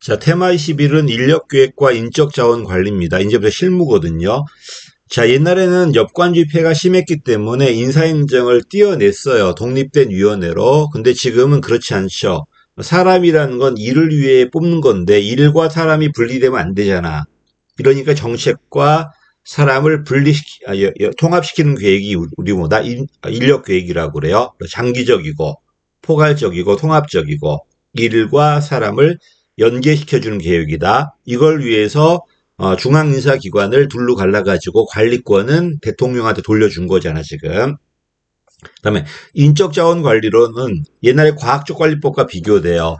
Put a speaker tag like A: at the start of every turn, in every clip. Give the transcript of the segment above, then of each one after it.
A: 자, 테마 21은 인력계획과 인적자원 관리입니다. 이제부터 실무거든요. 자, 옛날에는 역관주의 폐가 심했기 때문에 인사행정을 띄어냈어요. 독립된 위원회로. 근데 지금은 그렇지 않죠. 사람이라는 건 일을 위해 뽑는 건데 일과 사람이 분리되면 안 되잖아. 그러니까 정책과 사람을 통합시키는 계획이 우리 뭐다? 인력계획이라고 그래요. 장기적이고 포괄적이고 통합적이고 일과 사람을 연계시켜주는 계획이다. 이걸 위해서 중앙인사기관을 둘로 갈라가지고 관리권은 대통령한테 돌려준 거잖아, 지금. 그다음에 인적자원관리로는 옛날에 과학적관리법과 비교돼요.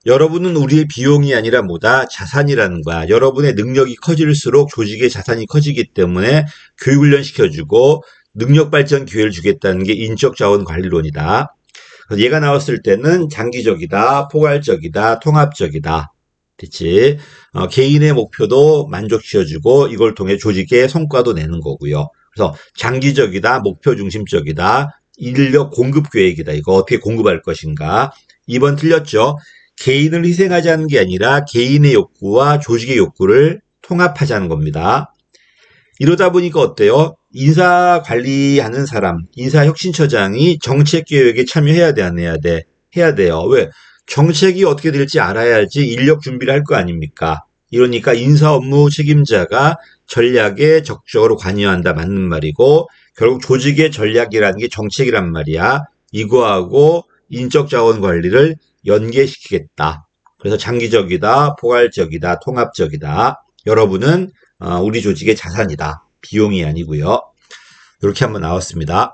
A: 여러분은 우리의 비용이 아니라 뭐다? 자산이라는 거야. 여러분의 능력이 커질수록 조직의 자산이 커지기 때문에 교육훈련 시켜주고 능력 발전 기회를 주겠다는 게 인적자원관리론이다. 얘가 나왔을 때는 장기적이다, 포괄적이다, 통합적이다. 됐지? 개인의 목표도 만족시켜주고 이걸 통해 조직의 성과도 내는 거고요. 그래서 장기적이다, 목표 중심적이다, 인력 공급 계획이다. 이거 어떻게 공급할 것인가? 2번 틀렸죠? 개인을 희생하자는 게 아니라 개인의 욕구와 조직의 욕구를 통합하자는 겁니다. 이러다 보니까 어때요? 인사 관리하는 사람, 인사혁신처장이 정책 계획에 참여해야 돼, 안 해야 돼? 해야 돼요. 왜? 정책이 어떻게 될지 알아야지 인력 준비를 할 거 아닙니까? 이러니까 인사 업무 책임자가 전략에 적극적으로 관여한다, 맞는 말이고, 결국 조직의 전략이라는 게 정책이란 말이야. 이거하고 인적 자원 관리를 연계시키겠다. 그래서 장기적이다, 포괄적이다, 통합적이다. 여러분은 우리 조직의 자산이다. 비용이 아니고요. 이렇게 한번 나왔습니다.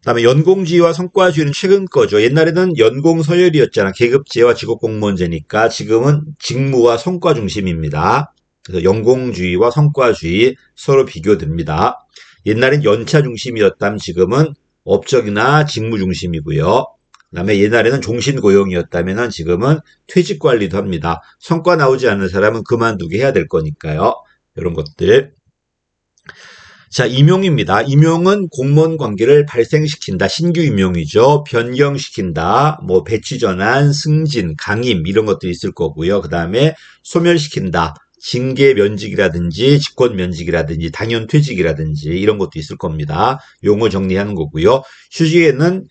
A: 그다음에 연공지휘와 성과주의는 최근 거죠. 옛날에는 연공서열이었잖아. 계급제와 직업공무원제니까 지금은 직무와 성과 중심입니다. 그래서 연공주의와 성과주의 서로 비교됩니다. 옛날엔 연차 중심이었다면 지금은 업적이나 직무 중심이고요. 그다음에 옛날에는 종신고용이었다면 지금은 퇴직관리도 합니다. 성과 나오지 않는 사람은 그만두게 해야 될 거니까요. 이런 것들. 자, 임용입니다. 임용은 공무원 관계를 발생시킨다. 신규 임용이죠. 변경시킨다. 뭐 배치 전환, 승진, 강임 이런 것들이 있을 거고요. 그다음에 소멸시킨다. 징계 면직이라든지 직권 면직이라든지 당연 퇴직이라든지 이런 것도 있을 겁니다. 용어 정리하는 거고요. 휴직에는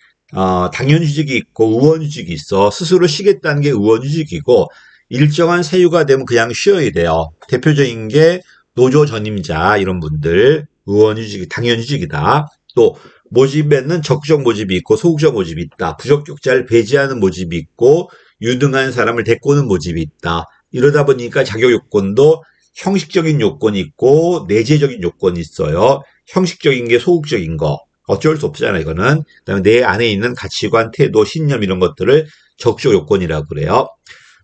A: 당연 휴직이 있고 의원 휴직이 있어. 스스로 쉬겠다는 게 의원 휴직이고 일정한 사유가 되면 그냥 쉬어야 돼요. 대표적인 게 노조 전임자 이런 분들 의원 휴직, 당연 휴직이다. 또 모집에는 적극적 모집이 있고 소극적 모집이 있다. 부적격자를 배제하는 모집이 있고 유능한 사람을 데리고 오는 모집이 있다. 이러다 보니까 자격 요건도 형식적인 요건이 있고 내재적인 요건이 있어요. 형식적인 게 소극적인 거. 어쩔 수 없잖아요, 이거는. 그다음에 내 안에 있는 가치관, 태도, 신념 이런 것들을 적극적 요건이라고 그래요.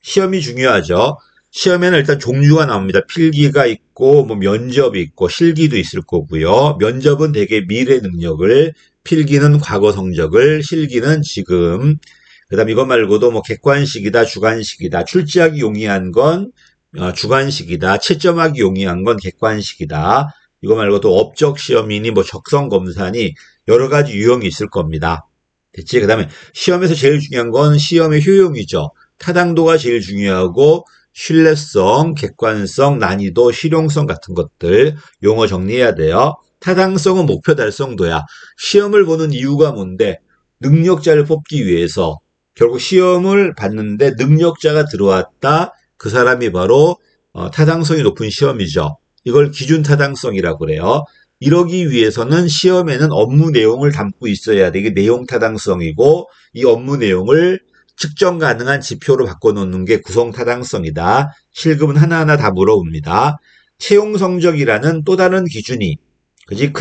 A: 시험이 중요하죠. 시험에는 일단 종류가 나옵니다. 필기가 있고 뭐 면접이 있고 실기도 있을 거고요. 면접은 대개 미래 능력을, 필기는 과거 성적을, 실기는 지금. 그다음 이거 말고도 뭐 객관식이다, 주관식이다. 출제하기 용이한 건 주관식이다. 채점하기 용이한 건 객관식이다. 이거 말고도 업적 시험이니 뭐 적성 검사니 여러 가지 유형이 있을 겁니다. 됐지? 그다음에 시험에서 제일 중요한 건 시험의 효용이죠. 타당도가 제일 중요하고 신뢰성, 객관성, 난이도, 실용성 같은 것들 용어 정리해야 돼요. 타당성은 목표 달성도야. 시험을 보는 이유가 뭔데? 능력자를 뽑기 위해서. 결국 시험을 봤는데 능력자가 들어왔다. 그 사람이 바로 타당성이 높은 시험이죠. 이걸 기준 타당성이라고 그래요. 이러기 위해서는 시험에는 업무 내용을 담고 있어야 돼. 이게 내용 타당성이고 이 업무 내용을 측정 가능한 지표로 바꿔놓는 게 구성 타당성이다. 실급은 하나하나 다 물어봅니다. 채용 성적이라는 또 다른 기준이, 그지?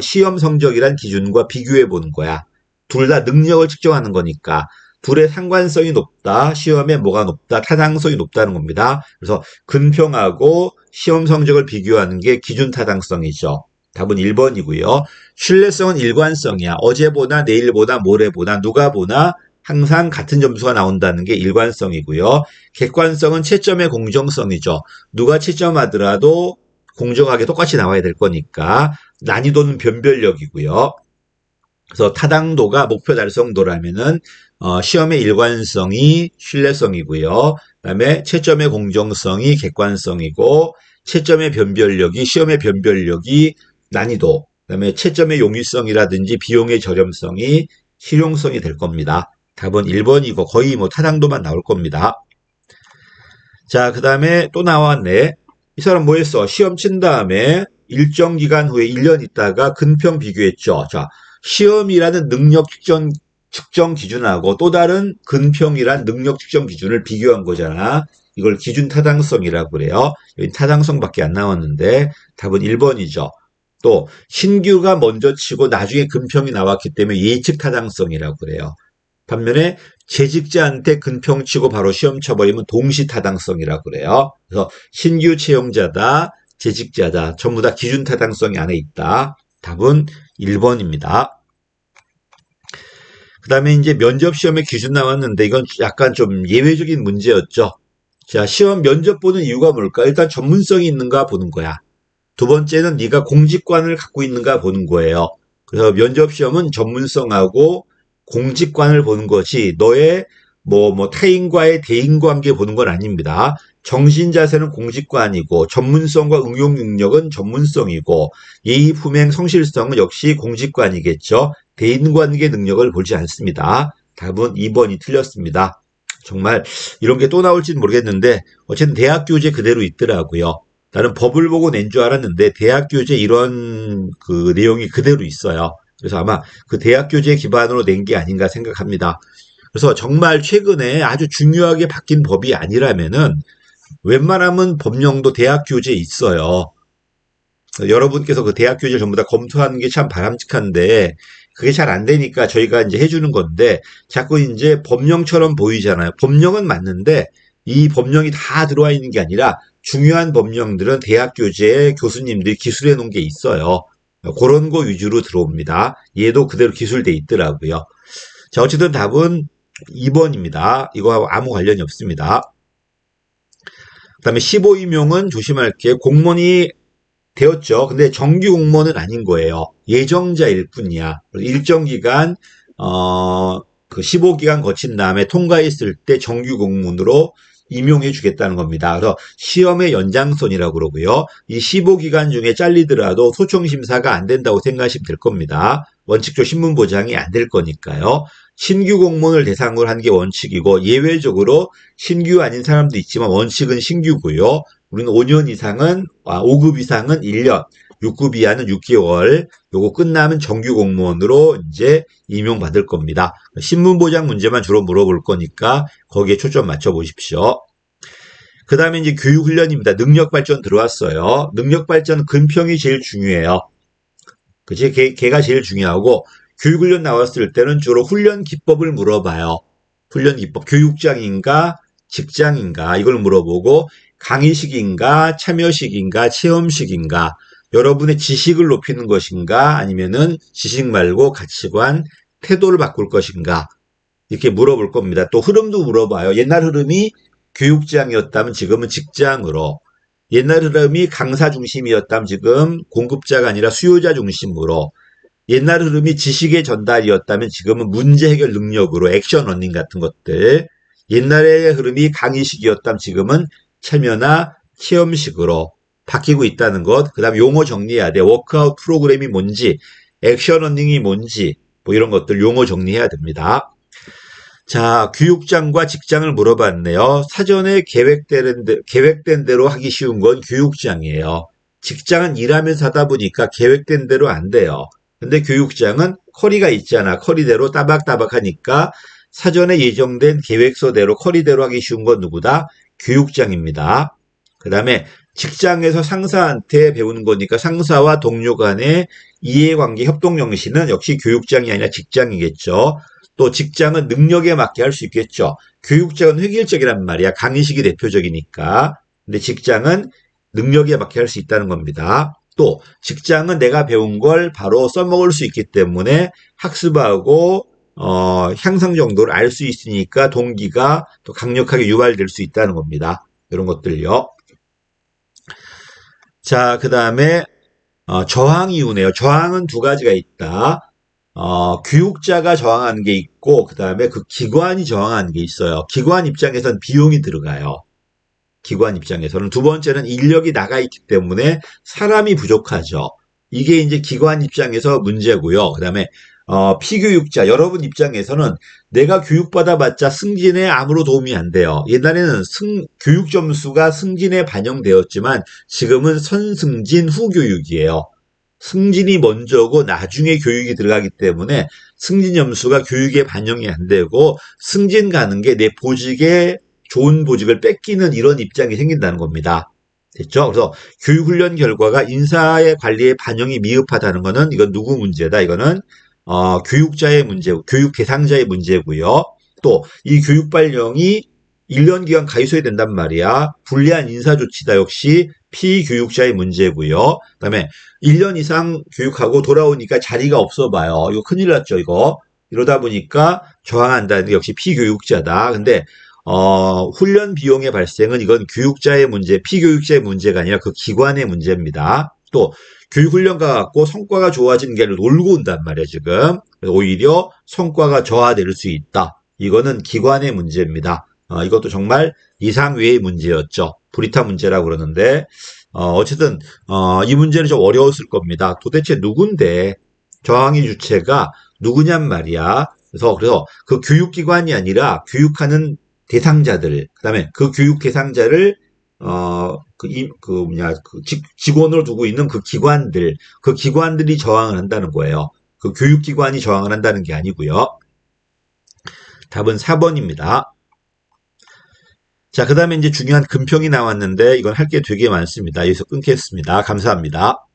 A: 시험 성적이란 기준과 비교해 보는 거야. 둘 다 능력을 측정하는 거니까. 둘의 상관성이 높다. 시험에 뭐가 높다. 타당성이 높다는 겁니다. 그래서 근평하고 시험 성적을 비교하는 게 기준 타당성이죠. 답은 1번이고요. 신뢰성은 일관성이야. 어제보다 내일보다 모레보다 누가 보나 항상 같은 점수가 나온다는 게 일관성이고요. 객관성은 채점의 공정성이죠. 누가 채점하더라도 공정하게 똑같이 나와야 될 거니까. 난이도는 변별력이고요. 그래서 타당도가 목표 달성도라면은 시험의 일관성이 신뢰성이고요. 그다음에 채점의 공정성이 객관성이고 채점의 변별력이 시험의 변별력이 난이도, 그다음에 채점의 용이성이라든지 비용의 저렴성이 실용성이 될 겁니다. 답은 1번이고 거의 뭐 타당도만 나올 겁니다. 자, 그다음에 또 나왔네. 이 사람 뭐 했어? 시험 친 다음에 일정 기간 후에 1년 있다가 근평 비교했죠. 자, 시험이라는 능력 측정 기준하고 또 다른 근평이란 능력 측정 기준을 비교한 거잖아. 이걸 기준 타당성이라고 그래요. 여기 타당성밖에 안 나왔는데 답은 1번이죠. 또 신규가 먼저 치고 나중에 근평이 나왔기 때문에 예측 타당성이라고 그래요. 반면에 재직자한테 근평 치고 바로 시험 쳐버리면 동시 타당성이라고 그래요. 그래서 신규 채용자다, 재직자다 전부 다 기준 타당성이 안에 있다. 답은 1번입니다. 그 다음에 이제 면접 시험의 기준 나왔는데 이건 약간 좀 예외적인 문제였죠. 자, 시험 면접 보는 이유가 뭘까? 일단 전문성이 있는가 보는 거야. 두 번째는 네가 공직관을 갖고 있는가 보는 거예요. 그래서 면접 시험은 전문성하고 공직관을 보는 것이 너의 타인과의 대인관계 보는 건 아닙니다. 정신 자세는 공직관이고 전문성과 응용 능력은 전문성이고 예의 품행 성실성은 역시 공직관이겠죠. 대인관계 능력을 보지 않습니다. 답은 2번이 틀렸습니다. 정말 이런 게 또 나올지는 모르겠는데 어쨌든 대학 교재 그대로 있더라고요. 나는 법을 보고 낸 줄 알았는데 대학 교재 이런 그 내용이 그대로 있어요. 그래서 아마 그 대학 교재 기반으로 낸 게 아닌가 생각합니다. 그래서 정말 최근에 아주 중요하게 바뀐 법이 아니라면은 웬만하면 법령도 대학 교재에 있어요. 여러분께서 그 대학 교재를 전부 다 검토하는 게 참 바람직한데 그게 잘 안 되니까 저희가 이제 해주는 건데 자꾸 이제 법령처럼 보이잖아요. 법령은 맞는데 이 법령이 다 들어와 있는 게 아니라 중요한 법령들은 대학 교재에 교수님들이 기술해 놓은 게 있어요. 그런 거 위주로 들어옵니다. 얘도 그대로 기술돼 있더라고요. 자, 어쨌든 답은 2번입니다. 이거하고 아무 관련이 없습니다. 그 다음에 15임용은 조심할 게 공무원이 되었죠. 근데 정규 공무원은 아닌 거예요. 예정자일 뿐이야. 일정 기간, 그 15기간 거친 다음에 통과했을 때 정규 공무원으로 임용해 주겠다는 겁니다. 그래서 시험의 연장선이라고 그러고요. 이 15기간 중에 잘리더라도 소총심사가 안 된다고 생각하시면 될 겁니다. 원칙적으로 신분 보장이 안 될 거니까요. 신규 공무원을 대상으로 하는 게 원칙이고 예외적으로 신규 아닌 사람도 있지만 원칙은 신규고요. 우리는 5년 이상은 5급 이상은 1년, 6급 이하는 6개월. 요거 끝나면 정규 공무원으로 이제 임용받을 겁니다. 신분 보장 문제만 주로 물어볼 거니까 거기에 초점 맞춰 보십시오. 그 다음에 이제 교육훈련입니다. 능력발전 들어왔어요. 능력발전 근평이 제일 중요해요. 그치? 걔가 제일 중요하고 교육훈련 나왔을 때는 주로 훈련 기법을 물어봐요. 훈련 기법. 교육장인가 직장인가 이걸 물어보고 강의식인가 참여식인가 체험식인가 여러분의 지식을 높이는 것인가 아니면은 지식 말고 가치관 태도를 바꿀 것인가 이렇게 물어볼 겁니다. 또 흐름도 물어봐요. 옛날 흐름이 교육장이었다면 지금은 직장으로 옛날 흐름이 강사 중심이었다면 지금 공급자가 아니라 수요자 중심으로 옛날 흐름이 지식의 전달이었다면 지금은 문제 해결 능력으로 액션 러닝 같은 것들 옛날의 흐름이 강의식이었다면 지금은 참여나 체험식으로 바뀌고 있다는 것. 그 다음에 용어 정리해야 돼. 워크아웃 프로그램이 뭔지 액션 러닝이 뭔지 뭐 이런 것들 용어 정리해야 됩니다. 자, 교육장과 직장을 물어봤네요. 사전에 계획된 대로 하기 쉬운 건 교육장이에요. 직장은 일하면서 하다 보니까 계획된 대로 안 돼요. 근데 교육장은 커리가 있잖아. 커리대로 따박따박 하니까 사전에 예정된 계획서대로 커리대로 하기 쉬운 건 누구다? 교육장입니다. 그 다음에 직장에서 상사한테 배우는 거니까 상사와 동료 간의 이해관계 협동 정신은 역시 교육장이 아니라 직장이겠죠. 또 직장은 능력에 맞게 할 수 있겠죠. 교육장은 획일적이란 말이야. 강의식이 대표적이니까. 근데 직장은 능력에 맞게 할 수 있다는 겁니다. 또 직장은 내가 배운 걸 바로 써먹을 수 있기 때문에 학습하고 향상 정도를 알 수 있으니까 동기가 또 강력하게 유발될 수 있다는 겁니다. 이런 것들요. 자, 그 다음에 저항 이유네요. 저항은 두 가지가 있다. 교육자가 저항하는 게 있고, 그 다음에 그 기관이 저항하는 게 있어요. 기관 입장에선 비용이 들어가요. 기관 입장에서는. 두 번째는 인력이 나가 있기 때문에 사람이 부족하죠. 이게 이제 기관 입장에서 문제고요. 그 다음에 피교육자, 여러분 입장에서는 내가 교육받아봤자 승진에 아무런 도움이 안 돼요. 옛날에는 교육 점수가 승진에 반영되었지만 지금은 선승진 후교육이에요. 승진이 먼저고 나중에 교육이 들어가기 때문에 승진 점수가 교육에 반영이 안 되고 승진 가는 게 내 보직에 좋은 보직을 뺏기는 이런 입장이 생긴다는 겁니다. 됐죠? 그래서 교육훈련 결과가 인사의 관리에 반영이 미흡하다는 거는 이건 누구 문제다? 이거는 교육자의 문제, 교육 대상자의 문제고요. 또 이 교육 발령이 1년 기간 가있어야 된단 말이야. 불리한 인사 조치다 역시 피교육자의 문제고요. 그다음에 1년 이상 교육하고 돌아오니까 자리가 없어 봐요. 이거 큰일 났죠, 이거. 이러다 보니까 저항한다는 게 역시 피교육자다. 근데 훈련 비용의 발생은 이건 교육자의 문제, 피교육자의 문제가 아니라 그 기관의 문제입니다. 또 교육훈련과 갖고 성과가 좋아지는 게 아니라 놀고 온단 말이야, 지금. 오히려 성과가 저하될 수 있다. 이거는 기관의 문제입니다. 이것도 정말 이상외의 문제였죠. 브리타 문제라고 그러는데, 어쨌든, 이 문제는 좀 어려웠을 겁니다. 도대체 누군데, 저항의 주체가 누구냔 말이야. 그래서 그 교육기관이 아니라 교육하는 대상자들, 그 다음에 그 교육 대상자를, 직원으로 두고 있는 그 기관들이 저항을 한다는 거예요. 그 교육기관이 저항을 한다는 게 아니고요. 답은 4번입니다. 자, 그 다음에 이제 중요한 금평이 나왔는데, 이건 할 게 되게 많습니다. 여기서 끊겠습니다. 감사합니다.